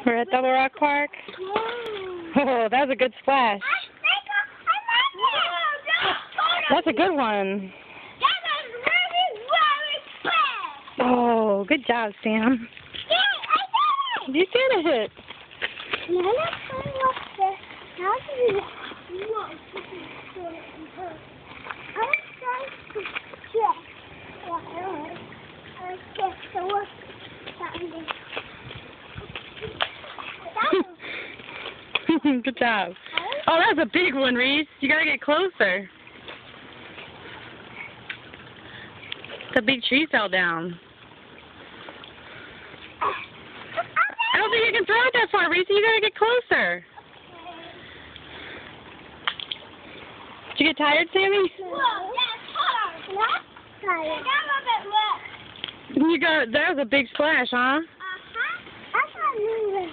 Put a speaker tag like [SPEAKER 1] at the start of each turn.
[SPEAKER 1] We're at Double Rock Park. Oh, that was a good splash. That's a good one. Oh, good job, Sam. You did it. Good job. Oh, that was a big one, Reese. You gotta get closer. The big tree fell down. I don't think you can throw it that far, Reese. You gotta get closer. Did you get tired, Sammy? You got, that was a big splash, huh?
[SPEAKER 2] That's not moving.